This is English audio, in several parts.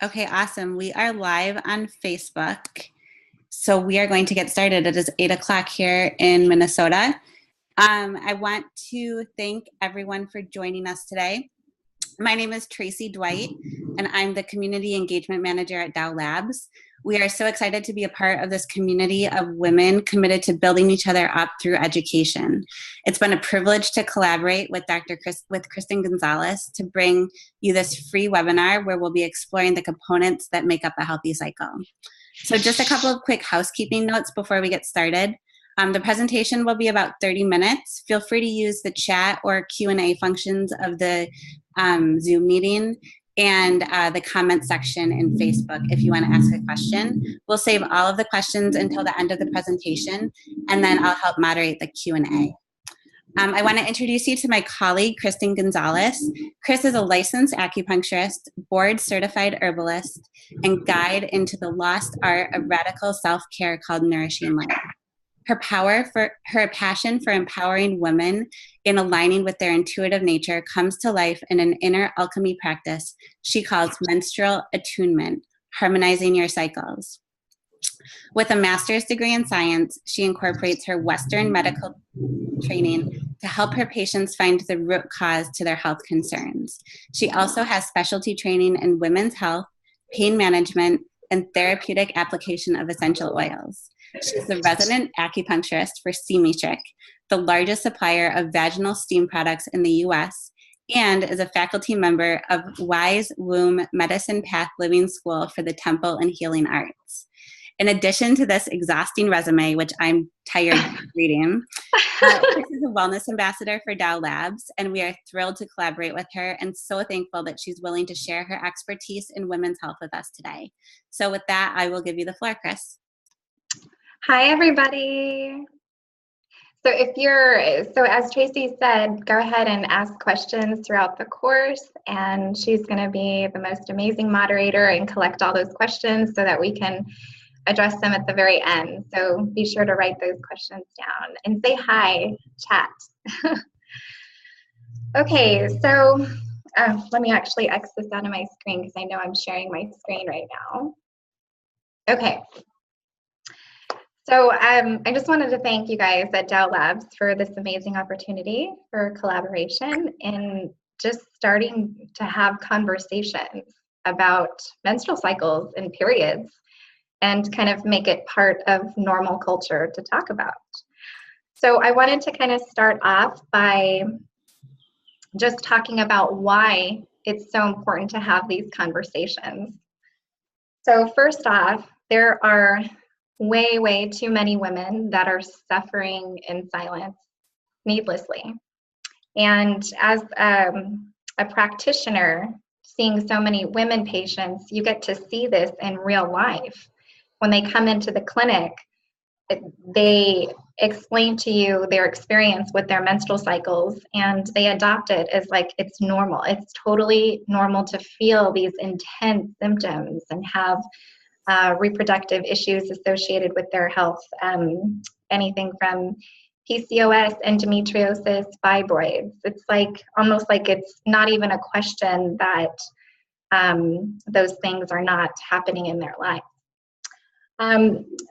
Okay, awesome. We are live on Facebook. So we are going to get started. It is 8 o'clock here in Minnesota. I want to thank everyone for joining us today. My name is Tracy Dwight, and I'm the Community Engagement Manager at Dow Labs. We are so excited to be a part of this community of women committed to building each other up through education. It's been a privilege to collaborate with Kristin Gonzales to bring you this free webinar where we'll be exploring the components that make up a healthy cycle. So just a couple of quick housekeeping notes before we get started. The presentation will be about 30 minutes. Feel free to use the chat or Q&A functions of the Zoom meeting and the comment section in Facebook if you want to ask a question. We'll save all of the questions until the end of the presentation, and then I'll help moderate the Q&A. I want to introduce you to my colleague, Kristin Gonzales. Chris is a licensed acupuncturist, board-certified herbalist, and guide into the lost art of radical self-care called Nourishing Life. Her passion for empowering women in aligning with their intuitive nature comes to life in an inner alchemy practice she calls menstrual attunement, harmonizing your cycles. With a master's degree in science, she incorporates her Western medical training to help her patients find the root cause to their health concerns. She also has specialty training in women's health, pain management, and therapeutic application of essential oils. She's the resident acupuncturist for Seamitrick, the largest supplier of vaginal steam products in the U.S., and is a faculty member of Wise Womb Medicine Path Living School for the Temple and Healing Arts. In addition to this exhausting resume, which I'm tired of reading, Chris is a wellness ambassador for Dow Labs, and we are thrilled to collaborate with her and so thankful that she's willing to share her expertise in women's health with us today. So with that, I will give you the floor, Chris. Hi, everybody. So as Tracy said, go ahead and ask questions throughout the course, and she's going to be the most amazing moderator and collect all those questions so that we can address them at the very end. So be sure to write those questions down and say hi, chat. Okay, so let me actually X this out of my screen because I know I'm sharing my screen right now. Okay. So I just wanted to thank you guys at Dow Labs for this amazing opportunity for collaboration and just starting to have conversations about menstrual cycles and periods and kind of make it part of normal culture to talk about. So I wanted to kind of start off by just talking about why it's so important to have these conversations. So first off, there are way too many women that are suffering in silence needlessly. And as a practitioner, seeing so many women patients, you get to see this in real life. When they come into the clinic, they explain to you their experience with their menstrual cycles, and they adopt it as like it's normal. It's totally normal to feel these intense symptoms and have reproductive issues associated with their health, anything from PCOS, endometriosis, fibroids. It's like almost like it's not even a question that those things are not happening in their life.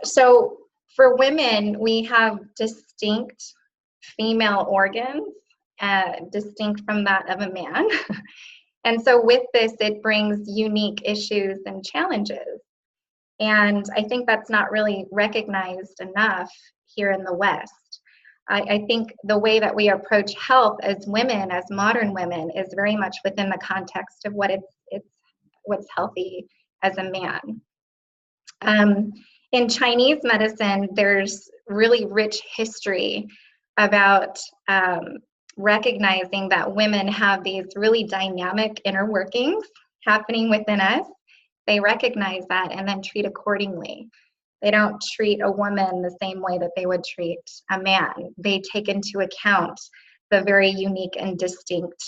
So for women, we have distinct female organs, distinct from that of a man. And so with this, it brings unique issues and challenges. And I think that's not really recognized enough here in the West. I think the way that we approach health as women, as modern women, is very much within the context of what's healthy as a man. In Chinese medicine, there's really rich history about recognizing that women have these really dynamic inner workings happening within us. They recognize that and then treat accordingly. They don't treat a woman the same way that they would treat a man. They take into account the very unique and distinct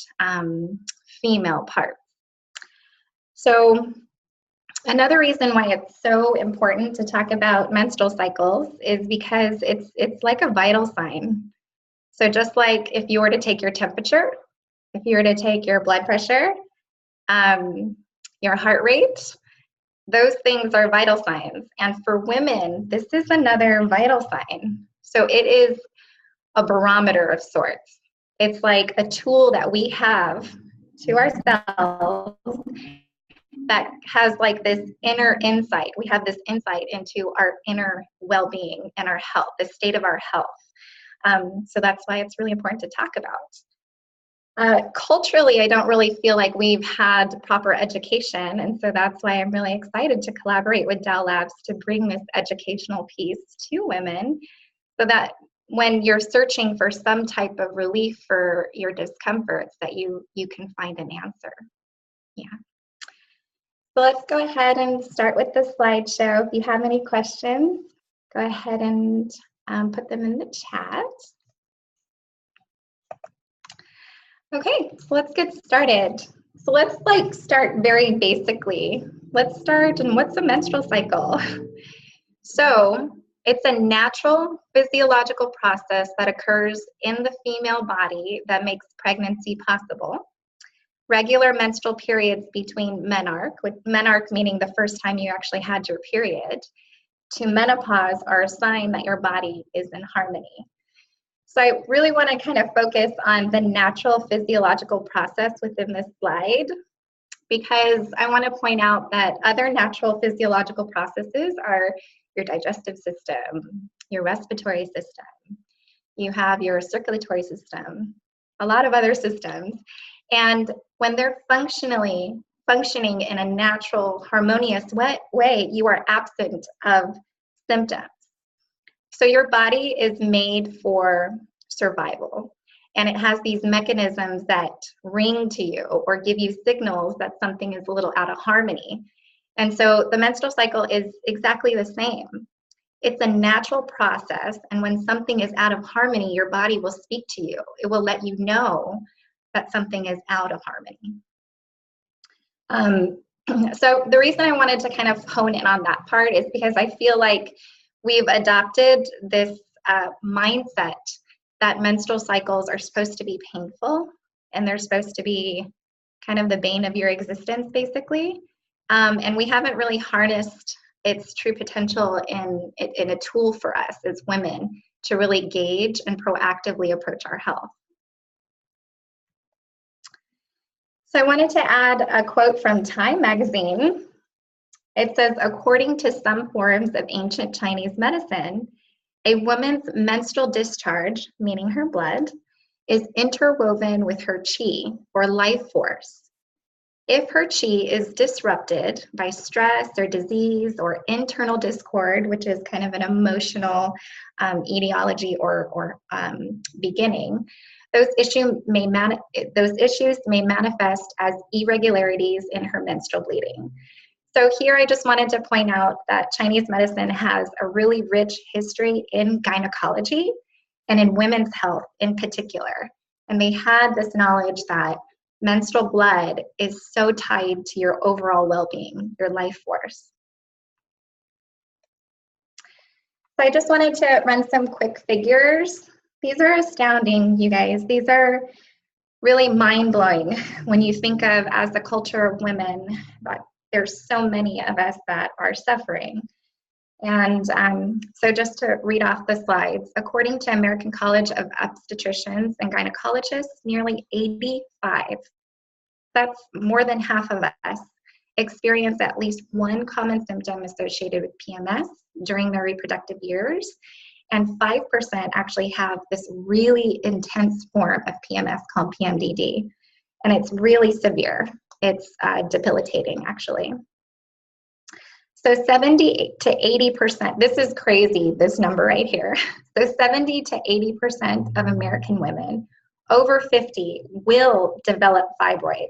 female parts. So another reason why it's so important to talk about menstrual cycles is because it's like a vital sign. So just like if you were to take your temperature, if you were to take your blood pressure, your heart rate, those things are vital signs. And for women, this is another vital sign. So it is a barometer of sorts. It's like a tool that we have to ourselves that has like this inner insight. We have this insight into our inner well-being and our health, the state of our health. So that's why it's really important to talk about. Culturally, I don't really feel like we've had proper education, and so that's why I'm really excited to collaborate with Dow Labs to bring this educational piece to women, so that when you're searching for some type of relief for your discomforts, that you can find an answer. Yeah. So let's go ahead and start with the slideshow. If you have any questions, go ahead and put them in the chat. Okay, so let's get started. So let's start very basically. Let's start, and what's a menstrual cycle? So it's a natural physiological process that occurs in the female body that makes pregnancy possible. Regular menstrual periods between menarche, with menarche meaning the first time you actually had your period, to menopause are a sign that your body is in harmony. So I really want to kind of focus on the natural physiological process within this slide, because I want to point out that other natural physiological processes are your digestive system, your respiratory system, you have your circulatory system, a lot of other systems. And when they're functioning in a natural, harmonious way, you are absent of symptoms. So your body is made for survival, and it has these mechanisms that ring to you or give you signals that something is a little out of harmony. And so the menstrual cycle is exactly the same. It's a natural process, and when something is out of harmony, your body will speak to you. It will let you know that something is out of harmony. So the reason I wanted to kind of hone in on that part is because I feel like we've adopted this mindset that menstrual cycles are supposed to be painful, and they're supposed to be kind of the bane of your existence, basically. And we haven't really harnessed its true potential in a tool for us as women to really gauge and proactively approach our health. So I wanted to add a quote from Time magazine. It says, according to some forms of ancient Chinese medicine, a woman's menstrual discharge, meaning her blood, is interwoven with her qi, or life force. If her qi is disrupted by stress or disease or internal discord, which is kind of an emotional etiology or beginning, those issues may manifest as irregularities in her menstrual bleeding. So here I just wanted to point out that Chinese medicine has a really rich history in gynecology and in women's health in particular. And they had this knowledge that menstrual blood is so tied to your overall well-being, your life force. So I just wanted to run some quick figures. These are astounding, you guys. These are really mind-blowing when you think of, as a culture of women, that there's so many of us that are suffering. And so just to read off the slides, according to American College of Obstetricians and Gynecologists, nearly 85, that's more than half of us, experience at least one common symptom associated with PMS during their reproductive years. And 5% actually have this really intense form of PMS called PMDD. And it's really severe. It's debilitating, actually. So 70 to 80%, this is crazy, this number right here. So 70 to 80% of American women over 50 will develop fibroids,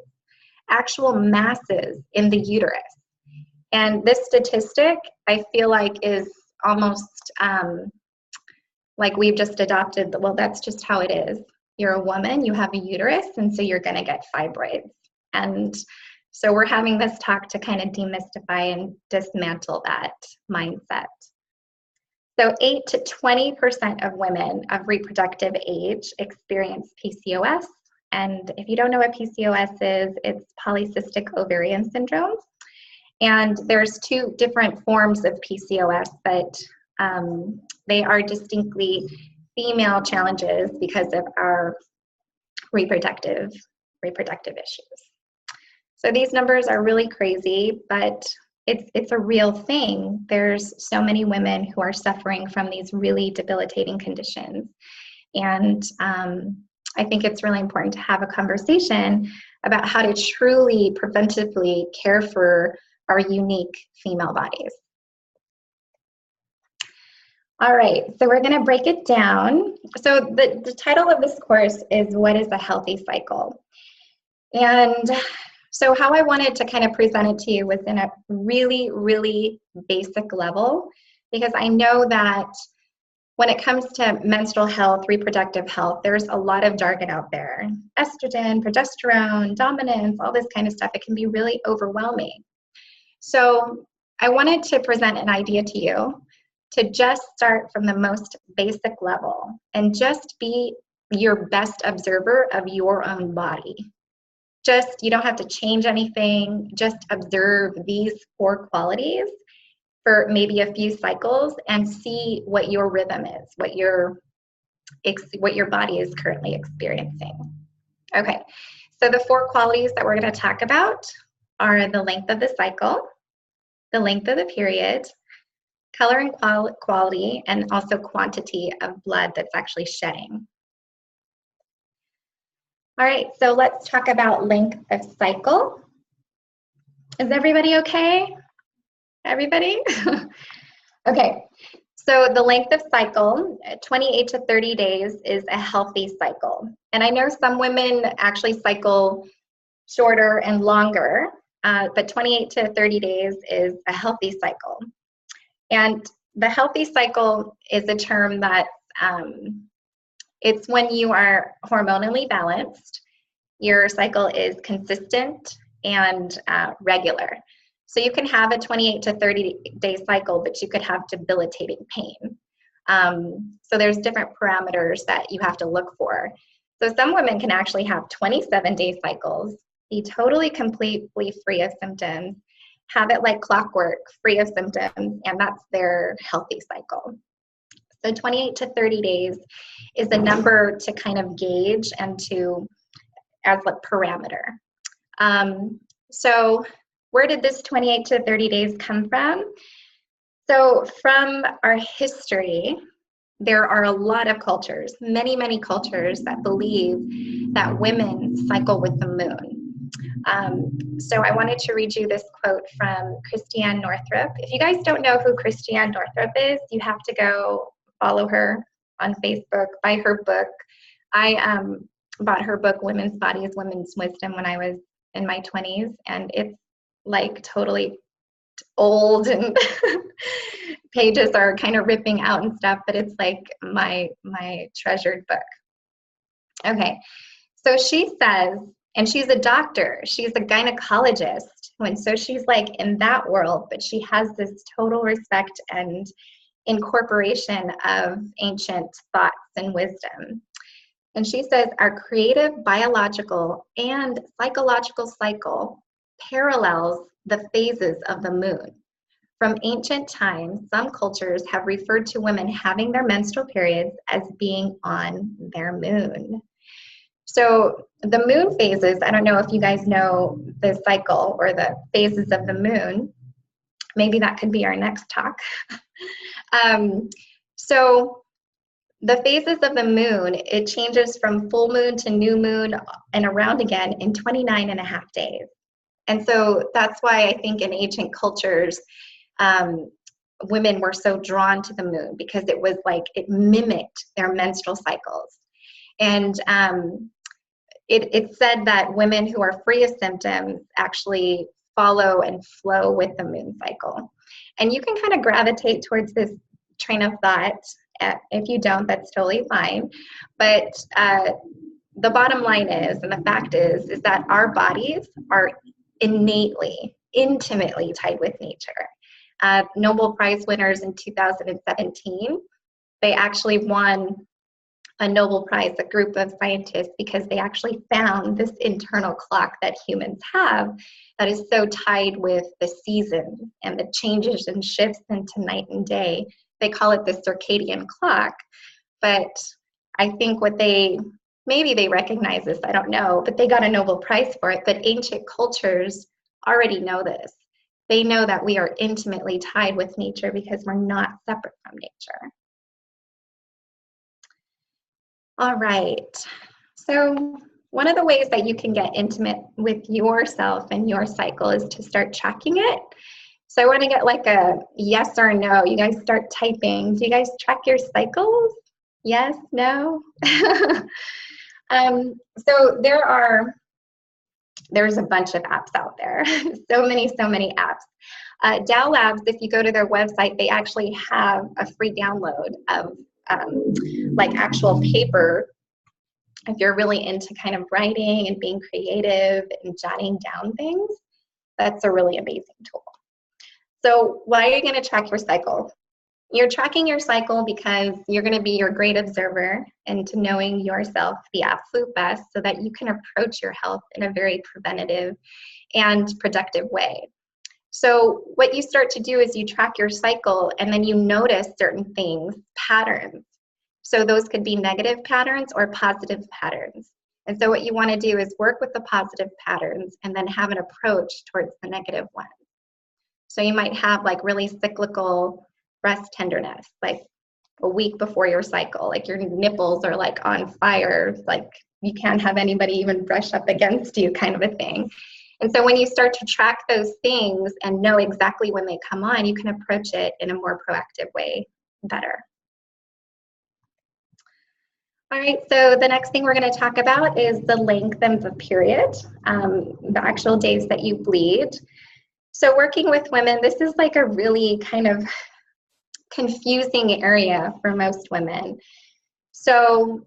actual masses in the uterus. And this statistic, I feel like, is almost like we've just adopted, well, that's just how it is. You're a woman, you have a uterus, and so you're gonna get fibroids. And so we're having this talk to kind of demystify and dismantle that mindset. So 8 to 20% of women of reproductive age experience PCOS. And if you don't know what PCOS is, it's polycystic ovarian syndrome. And there's two different forms of PCOS, but they are distinctly female challenges because of our reproductive issues. So these numbers are really crazy, but it's a real thing. There's so many women who are suffering from these really debilitating conditions. And I think it's really important to have a conversation about how to truly preventively care for our unique female bodies. All right, so we're gonna break it down. So the title of this course is What is a Healthy Cycle? And so how I wanted to kind of present it to you was in a really, really basic level, because I know that when it comes to menstrual health, reproductive health, there's a lot of jargon out there. Estrogen, progesterone, dominance, all this kind of stuff. It can be really overwhelming. So I wanted to present an idea to you to just start from the most basic level and just be your best observer of your own body. Just, you don't have to change anything, just observe these 4 qualities for maybe a few cycles and see what your rhythm is, what your body is currently experiencing. Okay, so the 4 qualities that we're going to talk about are the length of the cycle, the length of the period, color and quality, and also quantity of blood that's actually shedding. All right, so let's talk about length of cycle. Is everybody okay? Everybody? Okay, so the length of cycle, 28 to 30 days is a healthy cycle. And I know some women actually cycle shorter and longer, but 28 to 30 days is a healthy cycle. And the healthy cycle is a term that it's when you are hormonally balanced, your cycle is consistent and regular. So you can have a 28 to 30 day cycle, but you could have debilitating pain. So there's different parameters that you have to look for. So some women can actually have 27-day cycles, be totally completely free of symptoms, have it like clockwork, free of symptoms, and that's their healthy cycle. So 28 to 30 days is a number to kind of gauge and to, as a parameter. So where did this 28 to 30 days come from? So from our history, there are a lot of cultures, many, many cultures that believe that women cycle with the moon. So I wanted to read you this quote from Kristin Northrup. If you guys don't know who Kristin Northrup is, you have to go follow her on Facebook, buy her book. I bought her book, Women's Bodies, Women's Wisdom, when I was in my 20s, and it's like totally old and pages are kind of ripping out and stuff, but it's like my treasured book. Okay, so she says, and she's a doctor, she's a gynecologist, and so she's like in that world, but she has this total respect and incorporation of ancient thoughts and wisdom. And she says, our creative, biological, and psychological cycle parallels the phases of the moon. From ancient times, some cultures have referred to women having their menstrual periods as being on their moon. So the moon phases, I don't know if you guys know the cycle or the phases of the moon. Maybe that could be our next talk. So the phases of the moon, it changes from full moon to new moon and around again in 29 and a half days. And so that's why I think in ancient cultures, women were so drawn to the moon, because it was like, it mimicked their menstrual cycles. And it's said that women who are free of symptoms actually follow and flow with the moon cycle. And you can kind of gravitate towards this train of thought. If you don't, that's totally fine. But the bottom line is, and the fact is that our bodies are innately, intimately tied with nature. Nobel Prize winners in 2017, they actually won a Nobel Prize, a group of scientists, because they actually found this internal clock that humans have that is so tied with the seasons and the changes and shifts into night and day. They call it the circadian clock. But I think maybe they recognize this, I don't know, but they got a Nobel Prize for it. But ancient cultures already know this. They know that we are intimately tied with nature because we're not separate from nature. All right, so one of the ways that you can get intimate with yourself and your cycle is to start tracking it. So I want to get like a yes or no. You guys start typing. Do you guys track your cycles? Yes, no? So there's a bunch of apps out there. so many apps. Dow Labs, if you go to their website, they actually have a free download of like actual paper. If you're really into kind of writing and being creative and jotting down things, that's a really amazing tool. So why are you going to track your cycle? You're tracking your cycle because you're going to be your great observer into knowing yourself the absolute best so that you can approach your health in a very preventative and productive way. So what you start to do is you track your cycle and then you notice certain things, patterns. So those could be negative patterns or positive patterns. And so what you want to do is work with the positive patterns and then have an approach towards the negative ones. So you might have like really cyclical breast tenderness, like a week before your cycle, like your nipples are like on fire, like you can't have anybody even brush up against you kind of a thing. And so when you start to track those things and know exactly when they come on, you can approach it in a more proactive way better. All right, so the next thing we're going to talk about is the length of the period, the actual days that you bleed. So working with women, this is like a really kind of confusing area for most women. So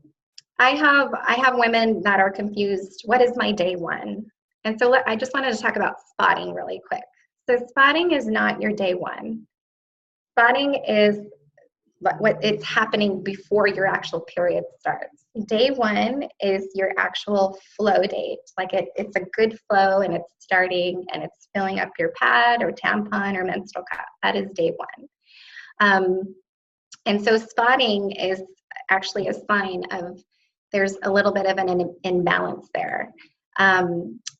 I have women that are confused. What is my day one? And so I just wanted to talk about spotting really quick. So spotting is not your day one. Spotting is what it's happening before your actual period starts. Day one is your actual flow date. Like it's a good flow and it's starting and it's filling up your pad or tampon or menstrual cup. That is day one. And so spotting is actually a sign of there's a little bit of an imbalance there.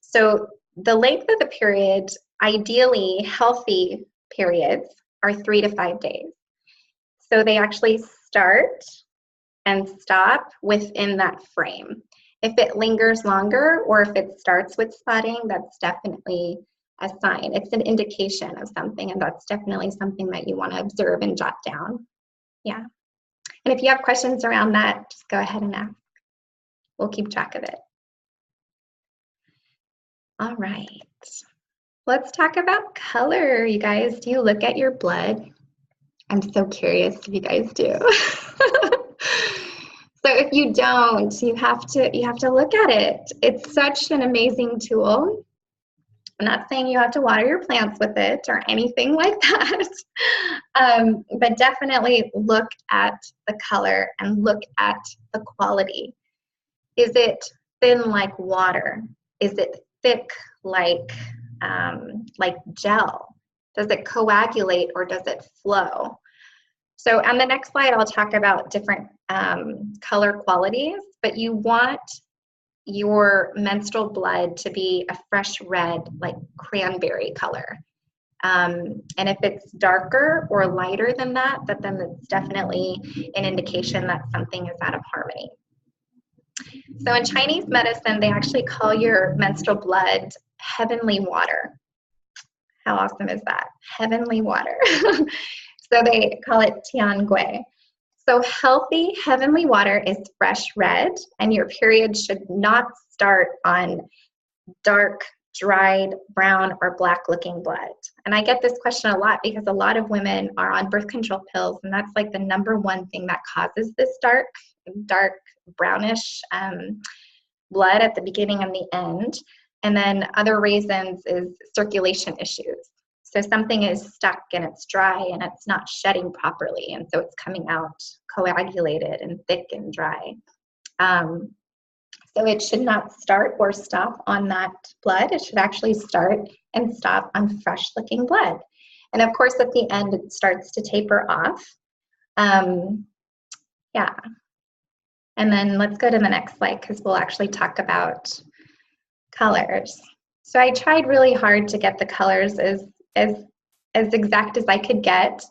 So the length of the period, ideally healthy periods, are 3 to 5 days. So they actually start and stop within that frame. If it lingers longer or if it starts with spotting, that's definitely a sign. It's an indication of something, and that's definitely something that you want to observe and jot down. Yeah. And if you have questions around that, just go ahead and ask. We'll keep track of it. All right. Let's talk about color, you guys. Do you look at your blood? I'm so curious if you guys do. So if you don't, you have to look at it. It's such an amazing tool. I'm not saying you have to water your plants with it or anything like that, but definitely look at the color and look at the quality. Is it thin like water? Is it thick like gel? Does it coagulate or does it flow? So on the next slide, I'll talk about different color qualities, but you want your menstrual blood to be a fresh red, like cranberry color. And if it's darker or lighter than that, then it's definitely an indication that something is out of harmony. So in Chinese medicine, they actually call your menstrual blood heavenly water. How awesome is that? Heavenly water. So they call it tiangui. So healthy heavenly water is fresh red, and your period should not start on dark, dried, brown, or black looking blood. And I get this question a lot because a lot of women are on birth control pills, and that's like the #1 thing that causes this dark brownish blood at the beginning and the end. And then other reasons is circulation issues. So something is stuck and it's dry and it's not shedding properly, and so it's coming out coagulated and thick and dry. So it should not start or stop on that blood. It should actually start and stop on fresh looking blood. And of course, at the end, it starts to taper off. Yeah. And then let's go to the next slide, because we'll actually talk about colors. So I tried really hard to get the colors as exact as I could get.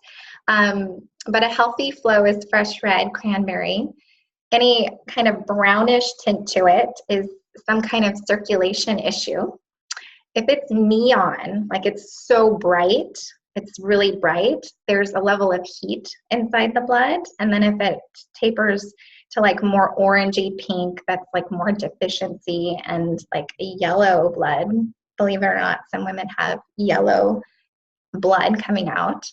But a healthy flow is fresh red, cranberry. Any kind of brownish tint to it is some kind of circulation issue. If it's neon, like it's so bright, it's really bright, there's a level of heat inside the blood. And then if it tapers to like more orangey pink, that's like more deficiency and like a yellow blood. Believe it or not, some women have yellow blood coming out.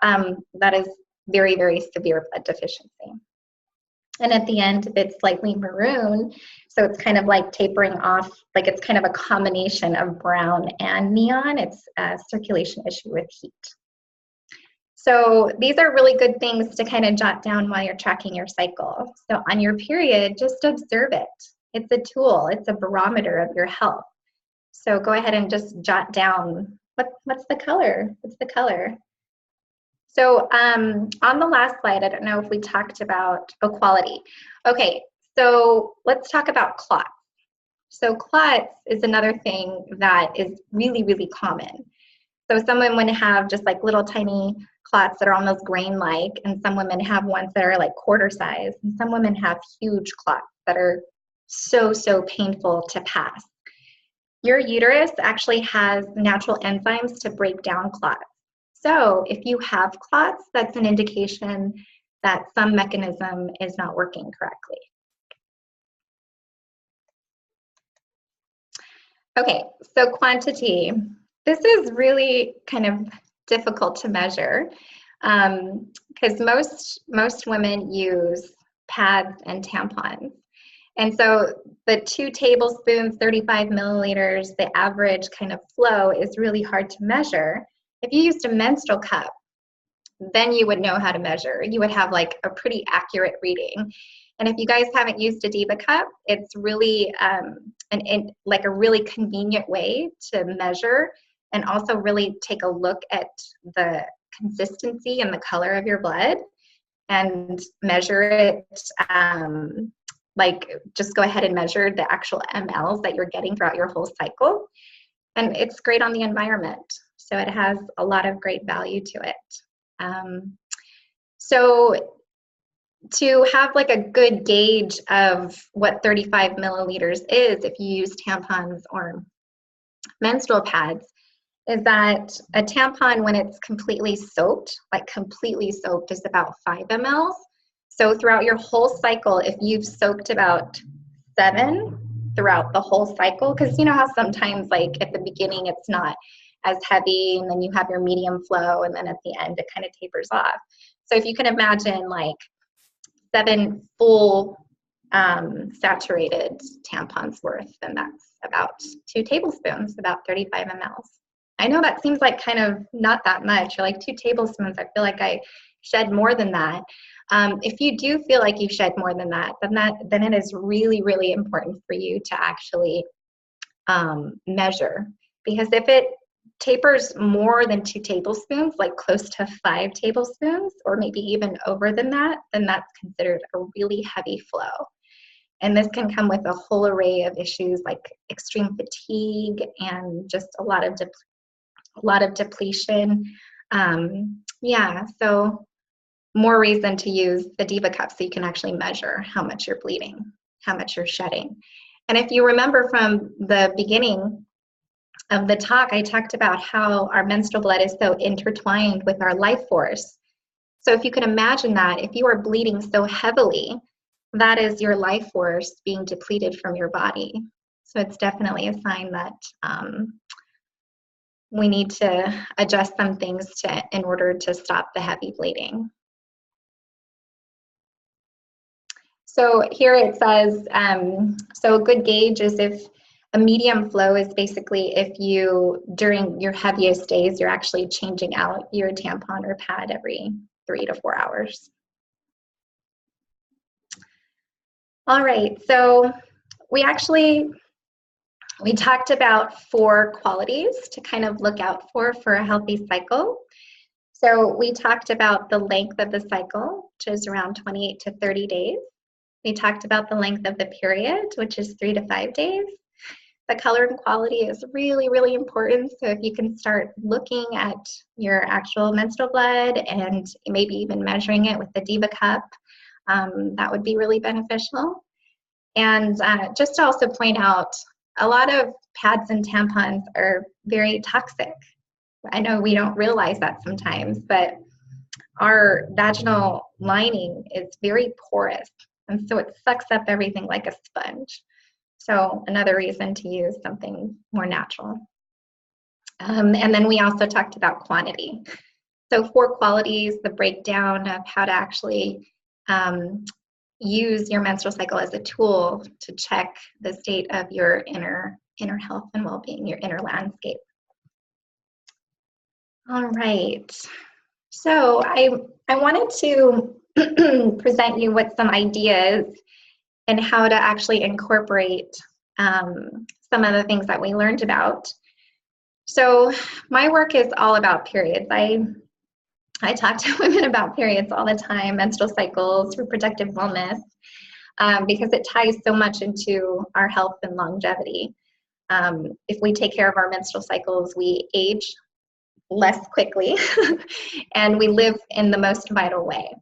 That is very, very severe blood deficiency. And at the end, if it's slightly maroon, so it's kind of like tapering off, like it's kind of a combination of brown and neon, it's a circulation issue with heat. So these are really good things to kind of jot down while you're tracking your cycle. So on your period, just observe it. It's a tool, it's a barometer of your health. So go ahead and just jot down, what's the color? What's the color? So on the last slide, I don't know if we talked about quality. Okay, so let's talk about clots. So clots is another thing that is really, really common. So some women have just like little tiny clots that are almost grain-like, and some women have ones that are like quarter size, and some women have huge clots that are so, so painful to pass. Your uterus actually has natural enzymes to break down clots. So if you have clots, that's an indication that some mechanism is not working correctly. Okay, so quantity. This is really kind of difficult to measure because most women use pads and tampons. And so the 2 tablespoons, 35 milliliters, the average kind of flow is really hard to measure. If you used a menstrual cup, then you would know how to measure. You would have like a pretty accurate reading. And if you guys haven't used a Diva cup, it's really like a really convenient way to measure and also really take a look at the consistency and the color of your blood and measure it. Like just go ahead and measure the actual mLs that you're getting throughout your whole cycle. And it's great on the environment. So it has a lot of great value to it. So to have like a good gauge of what 35 milliliters is, if you use tampons or menstrual pads, is that a tampon, when it's completely soaked, like completely soaked, is about 5 mLs. So throughout your whole cycle, if you've soaked about 7 throughout the whole cycle, because you know how sometimes like at the beginning it's not as heavy, and then you have your medium flow, and then at the end it kind of tapers off. So if you can imagine like 7 full saturated tampons worth, then that's about 2 tablespoons, about 35 mLs. I know that seems like kind of not that much, or like 2 tablespoons, I feel like I shed more than that. If you do feel like you shed more than that, then it is really, really important for you to actually measure. Because if it tapers more than 2 tablespoons, like close to 5 tablespoons, or maybe even over than that, then that's considered a really heavy flow. And this can come with a whole array of issues like extreme fatigue and just a lot of depletion. Yeah, so more reason to use the Diva cup so you can actually measure how much you're bleeding, how much you're shedding. And if you remember from the beginning of the talk, I talked about how our menstrual blood is so intertwined with our life force. So if you can imagine that, if you are bleeding so heavily, that is your life force being depleted from your body. So it's definitely a sign that we need to adjust some things in order to stop the heavy bleeding. So here it says, so a good gauge is if A medium flow is basically if you, during your heaviest days, you're actually changing out your tampon or pad every 3 to 4 hours. All right, so we talked about 4 qualities to kind of look out for a healthy cycle. So we talked about the length of the cycle, which is around 28 to 30 days. We talked about the length of the period, which is 3 to 5 days. The color and quality is really, really important. So if you can start looking at your actual menstrual blood and maybe even measuring it with the Diva cup, that would be really beneficial. And just to also point out, a lot of pads and tampons are very toxic. I know we don't realize that sometimes, but our vaginal lining is very porous, and so it sucks up everything like a sponge. So another reason to use something more natural. And then we also talked about quantity. So 4 qualities, the breakdown of how to actually use your menstrual cycle as a tool to check the state of your inner health and well-being, your inner landscape. All right. So I wanted to present you with some ideas and how to actually incorporate some of the things that we learned about. So my work is all about periods. I talk to women about periods all the time, menstrual cycles, reproductive wellness, because it ties so much into our health and longevity. If we take care of our menstrual cycles, we age less quickly and we live in the most vital way.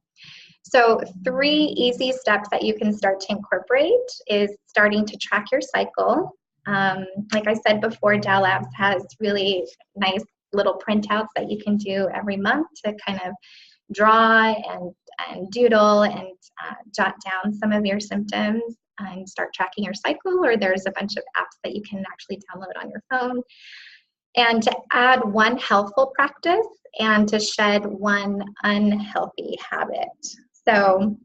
So 3 easy steps that you can start to incorporate is starting to track your cycle. Like I said before, Dow Labs has really nice little printouts that you can do every month to kind of draw and doodle and jot down some of your symptoms and start tracking your cycle, or there's a bunch of apps that you can actually download on your phone. And to add 1 healthful practice and to shed 1 unhealthy habit. So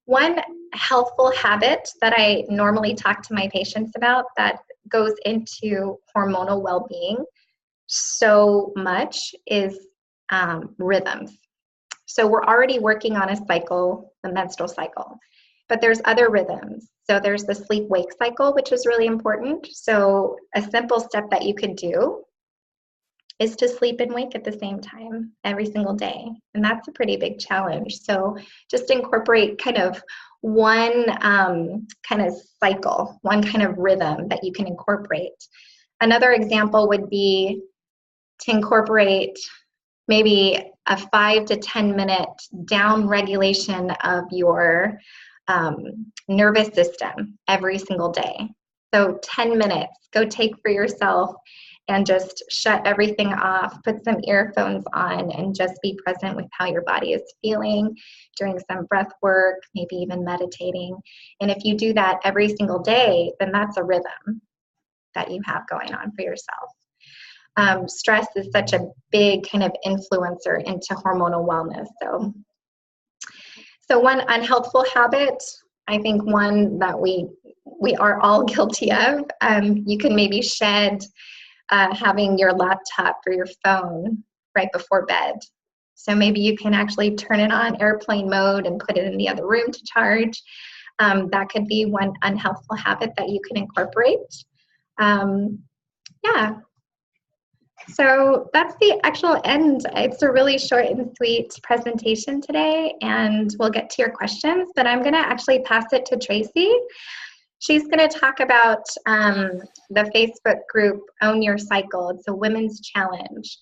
1 healthful habit that I normally talk to my patients about that goes into hormonal well-being so much is rhythms. So we're already working on a cycle, the menstrual cycle, but there's other rhythms. So there's the sleep-wake cycle, which is really important. So a simple step that you could do is to sleep and wake at the same time every single day. And that's a pretty big challenge. So just incorporate kind of 1 kind of cycle, 1 kind of rhythm that you can incorporate. Another example would be to incorporate maybe a 5 to 10 minute down regulation of your nervous system every single day. So 10 minutes, go take for yourself and just shut everything off, put some earphones on, and just be present with how your body is feeling, doing some breath work, maybe even meditating. And if you do that every single day, then that's a rhythm that you have going on for yourself. Stress is such a big kind of influencer into hormonal wellness. So 1 unhealthful habit, I think one that we are all guilty of, you can maybe shed having your laptop or your phone right before bed. So maybe you can actually turn it on airplane mode and put it in the other room to charge. That could be 1 unhealthful habit that you can incorporate. Yeah. So that's the actual end. It's a really short and sweet presentation today, and we'll get to your questions, but I'm going to actually pass it to Tracy. She's going to talk about the Facebook group, Own Your Cycle. It's a women's challenge.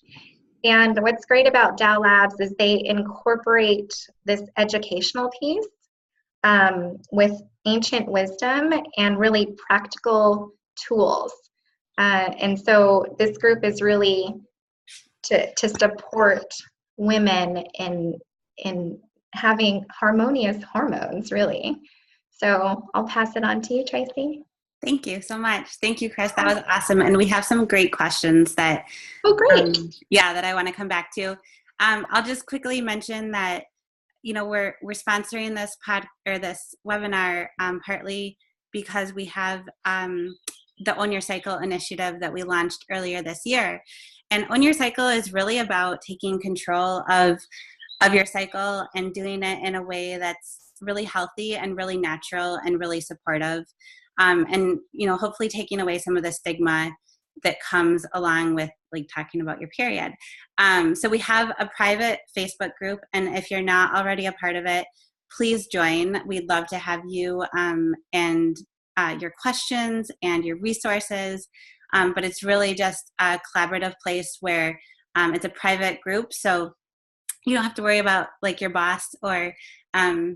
And what's great about Dow Labs is they incorporate this educational piece with ancient wisdom and really practical tools. And so this group is really to support women in having harmonious hormones, really. So I'll pass it on to you, Tracy. Thank you so much. Thank you, Chris. That was awesome. And we have some great questions that, great. That I want to come back to. I'll just quickly mention that, we're sponsoring this webinar partly because we have the Own Your Cycle initiative that we launched earlier this year. And Own Your Cycle is really about taking control of your cycle and doing it in a way that's really healthy and really natural and really supportive. And, you know, hopefully taking away some of the stigma that comes along with like talking about your period. So we have a private Facebook group, and if you're not already a part of it, please join. We'd love to have you and your questions and your resources. But it's really just a collaborative place where it's a private group. So you don't have to worry about like your boss or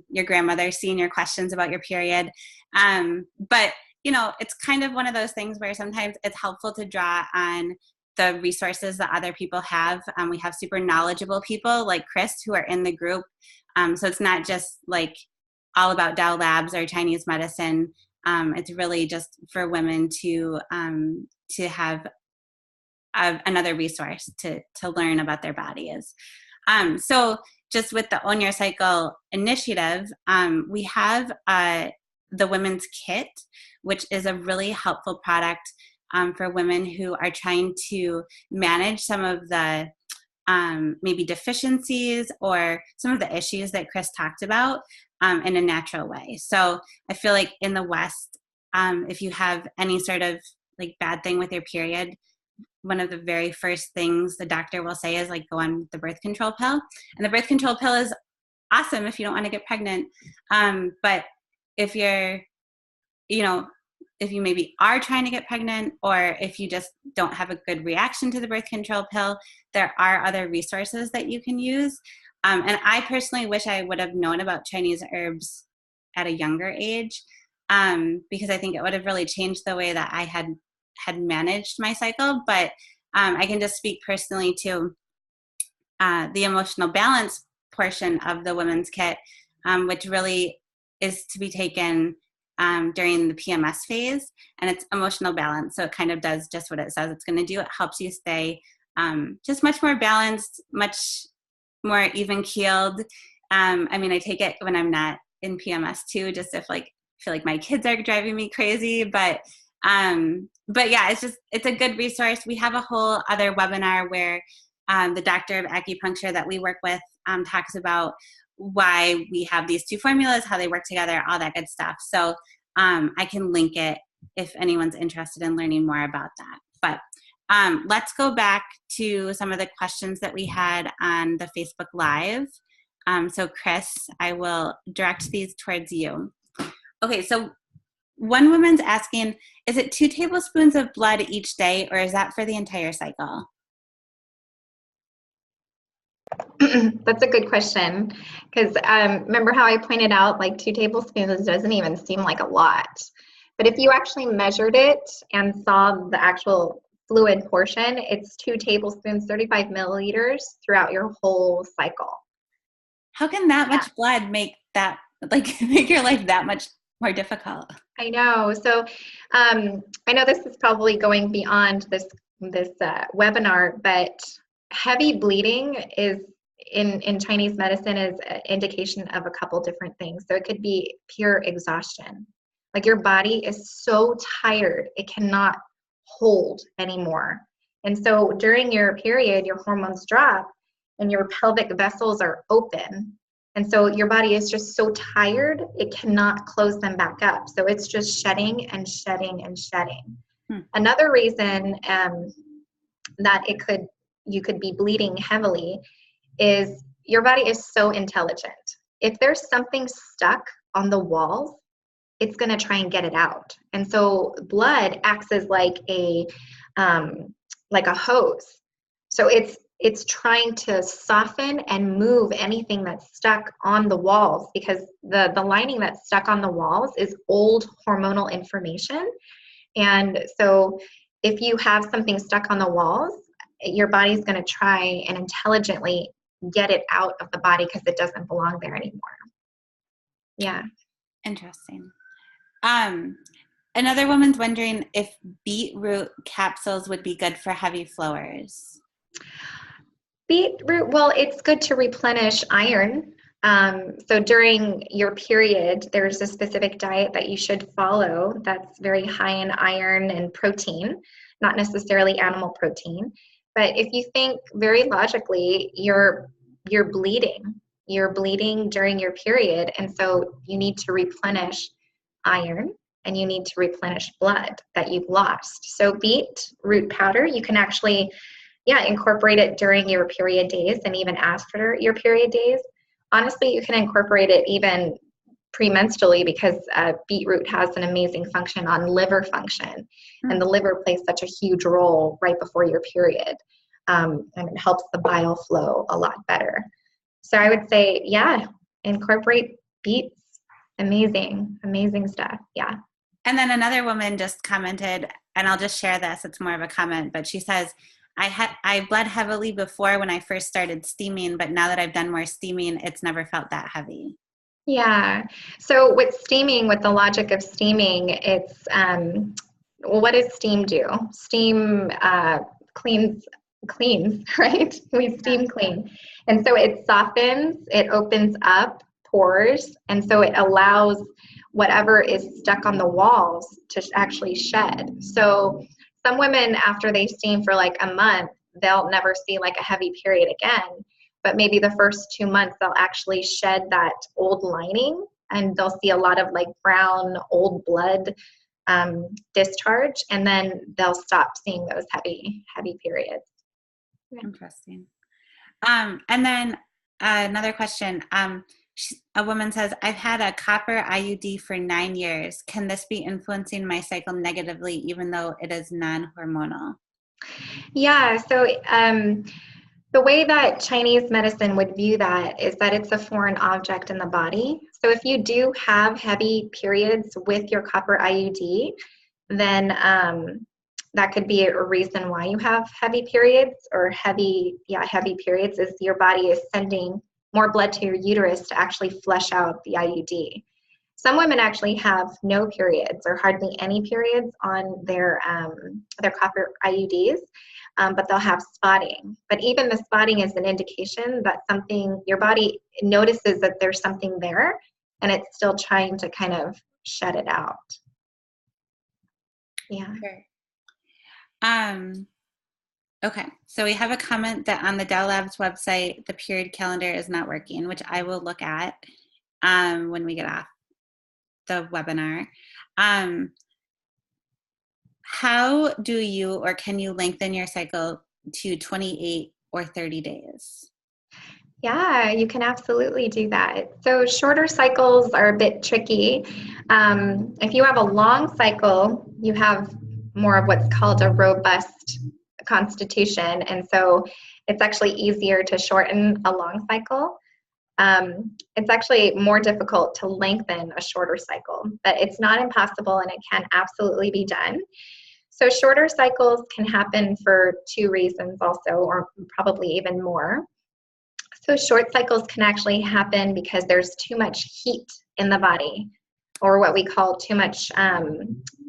your grandmother seeing your questions about your period. But, you know, it's kind of one of those things where sometimes it's helpful to draw on the resources that other people have. We have super knowledgeable people like Chris who are in the group. So it's not just like all about Dow Labs or Chinese medicine. It's really just for women to have another resource to learn about their bodies. So just with the Own Your Cycle initiative, we have the Women's Kit, which is a really helpful product for women who are trying to manage some of the maybe deficiencies or some of the issues that Chris talked about in a natural way. So I feel like in the West, if you have any sort of like bad thing with your period, one of the very first things the doctor will say is like go on the birth control pill. And the birth control pill is awesome if you don't want to get pregnant. But if you're, you know, if you maybe are trying to get pregnant, or if you just don't have a good reaction to the birth control pill, there are other resources that you can use. And I personally wish I would have known about Chinese herbs at a younger age, because I think it would have really changed the way that I had managed my cycle. But I can just speak personally to the emotional balance portion of the Women's Kit, which really is to be taken during the PMS phase, and it's emotional balance. So it kind of does just what it says it's going to do. It helps you stay just much more balanced, much more even keeled. I mean, I take it when I'm not in PMS too, just if like feel like my kids are driving me crazy, but yeah, it's a good resource. We have a whole other webinar where the doctor of acupuncture that we work with talks about why we have these two formulas, how they work together, all that good stuff. So I can link it if anyone's interested in learning more about that. But let's go back to some of the questions that we had on the Facebook Live. So Chris, I will direct these towards you. Okay, so one woman's asking, is it 2 tablespoons of blood each day, or is that for the entire cycle? That's a good question, because remember how I pointed out like 2 tablespoons doesn't even seem like a lot. But if you actually measured it and saw the actual fluid portion, it's 2 tablespoons, 35 milliliters throughout your whole cycle. How can that much blood make that, like, make your life that much more difficult? I know. So I know this is probably going beyond this webinar, but heavy bleeding is in Chinese medicine is an indication of a couple different things. So it could be pure exhaustion. Like your body is so tired, it cannot hold anymore. And so during your period, your hormones drop and your pelvic vessels are open. And so your body is just so tired, it cannot close them back up. So it's just shedding and shedding and shedding. Another reason that you could be bleeding heavily is your body is so intelligent. If there's something stuck on the walls, it's going to try and get it out. And so blood acts as like a hose. So it's trying to soften and move anything that's stuck on the walls, because the lining that's stuck on the walls is old hormonal information. And so if you have something stuck on the walls, your body's going to try and intelligently get it out of the body because it doesn't belong there anymore. Yeah. Interesting. Another woman's wondering if beetroot capsules would be good for heavy flowers. Beetroot, well, it's good to replenish iron. So during your period, there's a specific diet that you should follow that's very high in iron and protein, not necessarily animal protein. But if you think very logically, you're bleeding. You're bleeding during your period, and so you need to replenish iron and you need to replenish blood that you've lost. So beetroot powder, you can actually, incorporate it during your period days and even after your period days. Honestly, you can incorporate it even premenstrually because beetroot has an amazing function on liver function, and the liver plays such a huge role right before your period, and it helps the bile flow a lot better. So I would say, incorporate beets. Amazing stuff. Yeah. And then another woman just commented, and I'll just share this, it's more of a comment, but she says, I bled heavily before when I first started steaming, but now that I've done more steaming, it's never felt that heavy. Yeah. So with steaming, with the logic of steaming, it's, what does steam do? Steam cleans, right? We steam clean. And so it softens, it opens up pores, and so it allows whatever is stuck on the walls to actually shed. So some women, after they steam for like a month, they'll never see like a heavy period again. But maybe the first 2 months, they'll actually shed that old lining, and they'll see a lot of like brown old blood discharge, and then they'll stop seeing those heavy periods. Interesting. And then another question. A woman says, I've had a copper IUD for 9 years. Can this be influencing my cycle negatively, even though it is non-hormonal? Yeah, so the way that Chinese medicine would view that is that it's a foreign object in the body. So if you do have heavy periods with your copper IUD, then that could be a reason why you have heavy periods, or heavy periods is your body is sending more blood to your uterus to actually flush out the IUD. Some women actually have no periods or hardly any periods on their copper IUDs, but they'll have spotting. But even the spotting is an indication that something, your body notices that there's something there, and it's still trying to kind of shut it out. Yeah. Sure. Okay, so we have a comment that on the Dow Labs website, the period calendar is not working, which I will look at when we get off the webinar. How do you, or can you lengthen your cycle to 28 or 30 days? Yeah, you can absolutely do that. So shorter cycles are a bit tricky. If you have a long cycle, you have more of what's called a robust constitution, and so it's actually easier to shorten a long cycle. It's actually more difficult to lengthen a shorter cycle, but it's not impossible, and it can absolutely be done. So shorter cycles can happen for 2 reasons also, or probably even more. So short cycles can actually happen because there's too much heat in the body, or what we call too much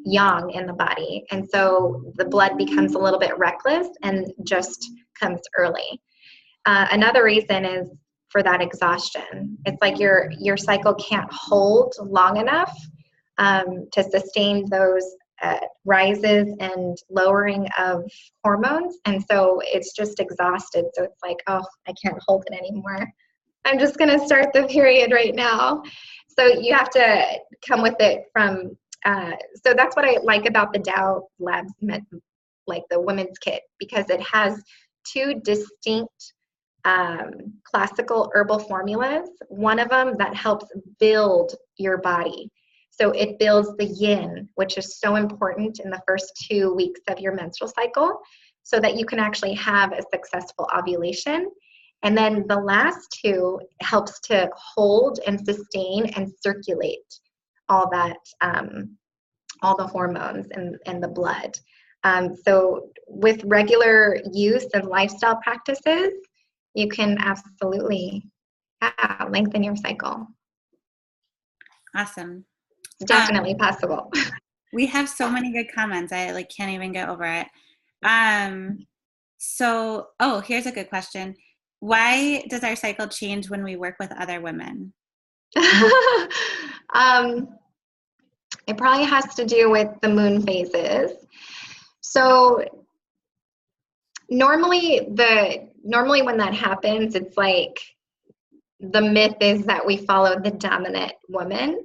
yang in the body. And so the blood becomes a little bit reckless and just comes early. Another reason is for that exhaustion. It's like your cycle can't hold long enough to sustain those rises and lowering of hormones, and so it's just exhausted. So it's like, oh, I can't hold it anymore. I'm just going to start the period right now. So you have to come with it from. So that's what I like about the Dow Labs, like the women's kit, because it has 2 distinct classical herbal formulas. One of them that helps build your body. So it builds the yin, which is so important in the first 2 weeks of your menstrual cycle, so that you can actually have a successful ovulation. And then the last 2 helps to hold and sustain and circulate all that, all the hormones and the blood. So with regular use and lifestyle practices, you can absolutely lengthen your cycle. Awesome. Definitely possible. We have so many good comments. I can't even get over it. So, here's a good question. Why does our cycle change when we work with other women? It probably has to do with the moon phases. So normally when that happens, it's like the myth is that we follow the dominant woman.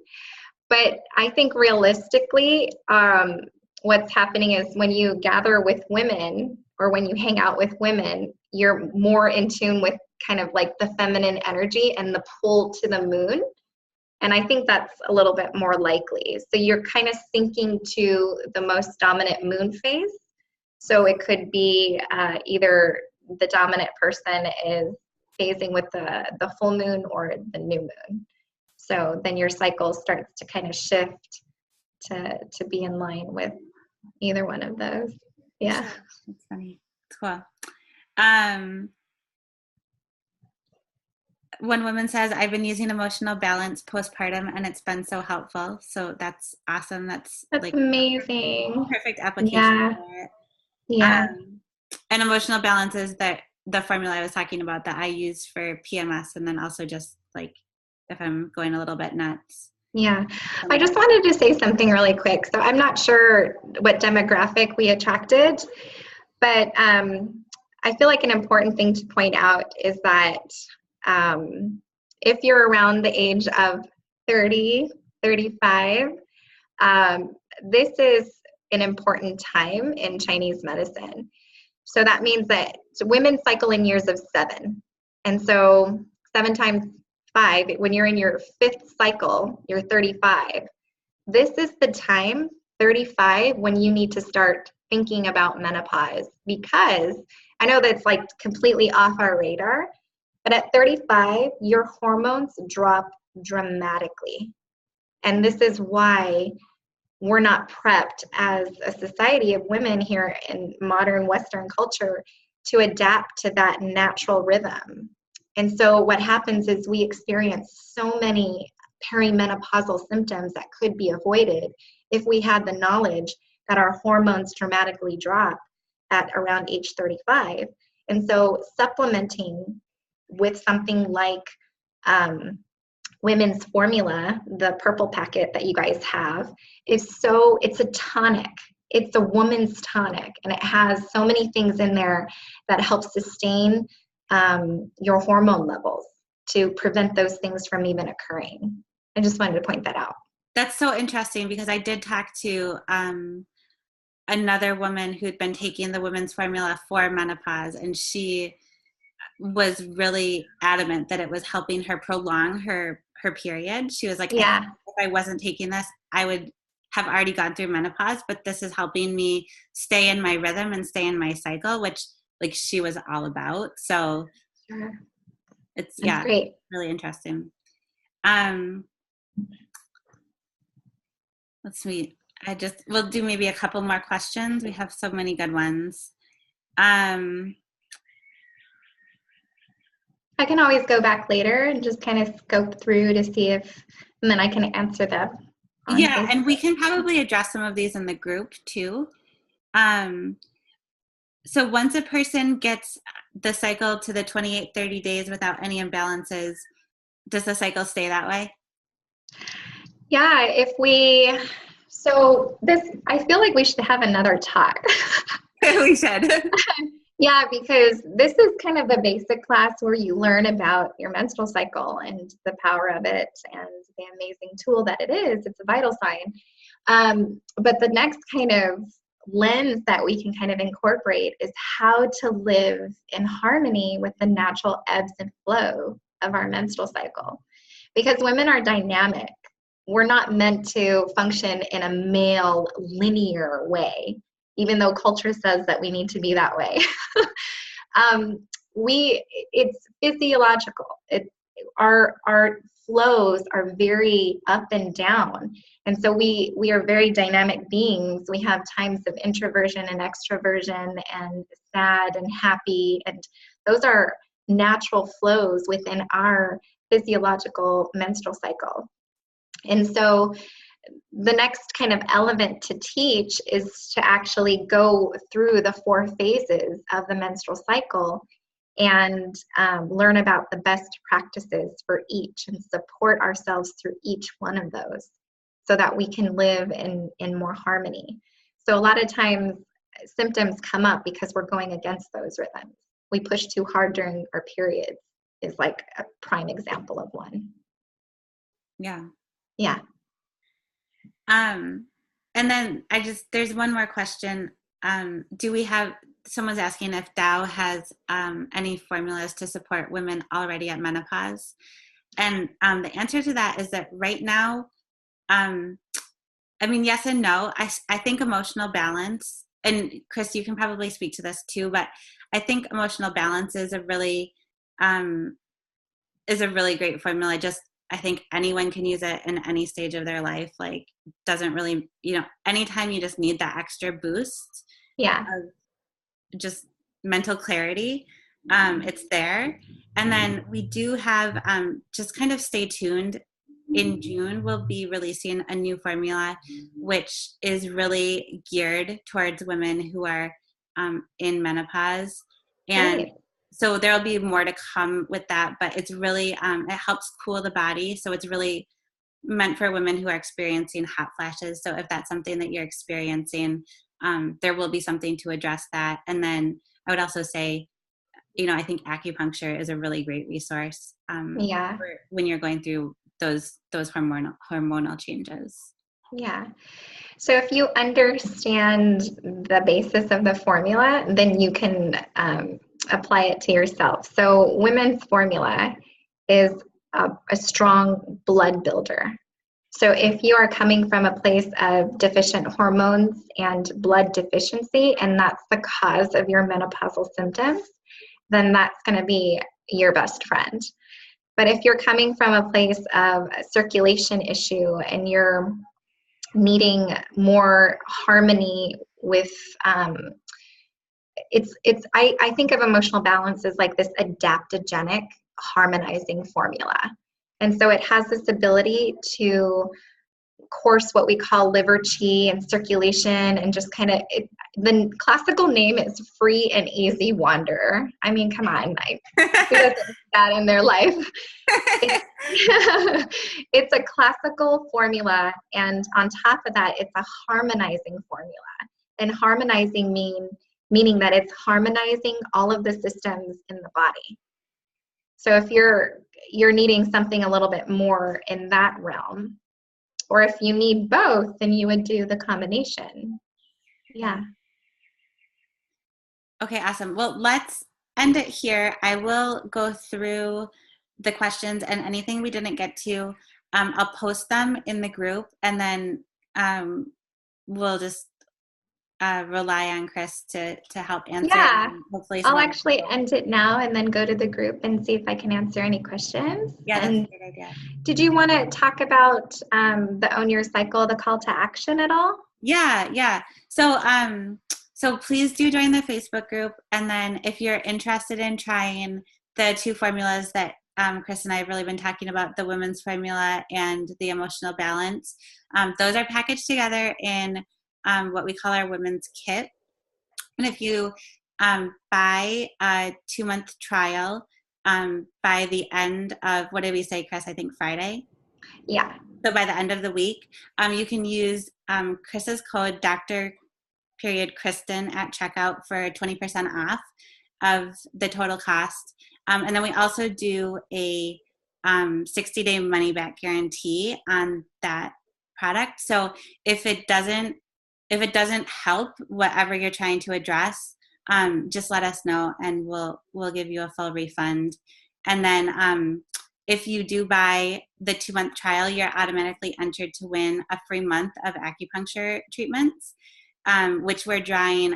But I think realistically, what's happening is when you gather with women or when you hang out with women, you're more in tune with kind of like the feminine energy and the pull to the moon. And I think that's a little bit more likely. So you're kind of syncing to the most dominant moon phase. So it could be either the dominant person is phasing with the full moon or the new moon. So then your cycle starts to kind of shift to be in line with either one of those. Yeah. That's funny. It's cool. One woman says, I've been using emotional balance postpartum and it's been so helpful. So that's awesome. That's like amazing. Perfect application. Yeah. For it. Yeah. And emotional balance is the formula I was talking about that I use for PMS, and then also just like if I'm going a little bit nuts. Yeah. I just wanted to say something really quick. So I'm not sure what demographic we attracted, but I feel like an important thing to point out is that if you're around the age of 30, 35, this is an important time in Chinese medicine. So that means that women cycle in years of 7. And so 7 times 5, when you're in your 5th cycle, you're 35. This is the time, 35, when you need to start thinking about menopause, because I know that's like completely off our radar, but at 35, your hormones drop dramatically. And this is why we're not prepped as a society of women here in modern Western culture to adapt to that natural rhythm. And so what happens is we experience so many perimenopausal symptoms that could be avoided if we had the knowledge that our hormones dramatically drop at around age 35. And so supplementing with something like Women's Formula, the purple packet that you guys have, it's a tonic. It's a woman's tonic, and it has so many things in there that help sustain your hormone levels to prevent those things from even occurring. I just wanted to point that out. That's so interesting, because I did talk to another woman who'd been taking the Women's Formula for menopause, and she was really adamant that it was helping her prolong her period. She was like, yeah, if I wasn't taking this, I would have already gone through menopause, but this is helping me stay in my rhythm and stay in my cycle, which like she was all about. So sure. It's That's great. Really interesting. Let's see. We'll do maybe a couple more questions. We have so many good ones. I can always go back later and just kind of scope through to see and then I can answer them. Yeah, and we can probably address some of these in the group too. So once a person gets the cycle to the 28, 30 days without any imbalances, does the cycle stay that way? Yeah, I feel like we should have another talk. We should. Yeah, because this is kind of a basic class where you learn about your menstrual cycle and the power of it and the amazing tool that it is. It's a vital sign. But the next kind of lens that we can kind of incorporate is how to live in harmony with the natural ebbs and flow of our menstrual cycle. Because women are dynamic. We're not meant to function in a male linear way, even though culture says that we need to be that way. It's physiological. Our flows are very up and down. And so we are very dynamic beings. We have times of introversion and extroversion and sad and happy. And those are natural flows within our physiological menstrual cycle. And so the next kind of element to teach is to actually go through the 4 phases of the menstrual cycle and learn about the best practices for each and support ourselves through each one of those so that we can live in more harmony. So a lot of times symptoms come up because we're going against those rhythms. We push too hard during our periods is like a prime example of one. Yeah. Yeah. And then there's one more question. Someone's asking if Dow has any formulas to support women already at menopause. And the answer to that is that right now, yes and no. I think emotional balance, and Chris, you can probably speak to this too, but I think emotional balance is a really great formula. I think anyone can use it in any stage of their life. Like, doesn't really, anytime you just need that extra boost. Yeah. Of just mental clarity, it's there. And then we do have, just kind of stay tuned. In June, we'll be releasing a new formula, which is really geared towards women who are in menopause. And Great. so there'll be more to come with that, but it's really, it helps cool the body. So it's really meant for women who are experiencing hot flashes. So if that's something that you're experiencing, there will be something to address that. And then I would also say, I think acupuncture is a really great resource when you're going through those hormonal changes. Yeah. So if you understand the basis of the formula, then you can apply it to yourself. So women's formula is a strong blood builder. So if you are coming from a place of deficient hormones and blood deficiency, and that's the cause of your menopausal symptoms, then that's going to be your best friend. But if you're coming from a place of a circulation issue and you're needing more harmony with, I think of emotional balance as like this adaptogenic harmonizing formula. And so it has this ability to course what we call liver chi and circulation, and just kind of, the classical name is free and easy wander. I mean, come on, who doesn't do that in their life? It's a classical formula, and on top of that, it's a harmonizing formula. And harmonizing meaning that it's harmonizing all of the systems in the body. So if you're needing something a little bit more in that realm, or if you need both, then you would do the combination. Yeah. Okay, awesome. Well, let's end it here. I will go through the questions, and anything we didn't get to, I'll post them in the group, and then we'll just rely on Chris to help answer. Yeah, Hopefully I'll actually end it now and then go to the group and see if I can answer any questions. Yeah, that's a great idea. Did you want to talk about the Own Your Cycle, the call to action at all? Yeah. So please do join the Facebook group. And then if you're interested in trying the two formulas that Chris and I have really been talking about, the women's formula and the emotional balance, those are packaged together in what we call our women's kit. And if you buy a 2-month trial by the end of, what did we say, Chris? I think Friday? Yeah. So by the end of the week, you can use Chris's code, Dr. Kristin, at checkout for 20% off of the total cost. And then we also do a 60-day money-back guarantee on that product. So if it doesn't help whatever you're trying to address, just let us know and we'll give you a full refund. And then if you do buy the 2-month trial, you're automatically entered to win a free month of acupuncture treatments, which we're drawing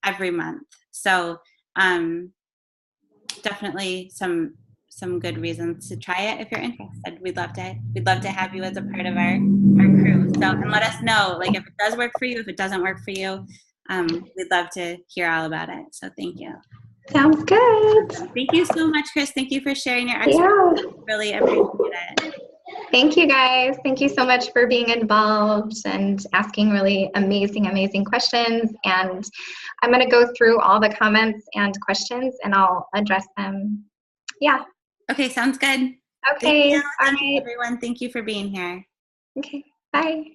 every month. So definitely some good reasons to try it if you're interested. We'd love to have you as a part of our crew. So, and let us know, like, if it does work for you, if it doesn't work for you. We'd love to hear all about it. So thank you. Sounds good. Thank you so much, Chris. Thank you for sharing your expertise. Yeah. Really appreciate it. Thank you guys. Thank you so much for being involved and asking really amazing, amazing questions. And I'm going to go through all the comments and questions and I'll address them. Yeah. Okay, sounds good. Okay. Thank you, All right. everyone. Thank you for being here. Okay. Bye.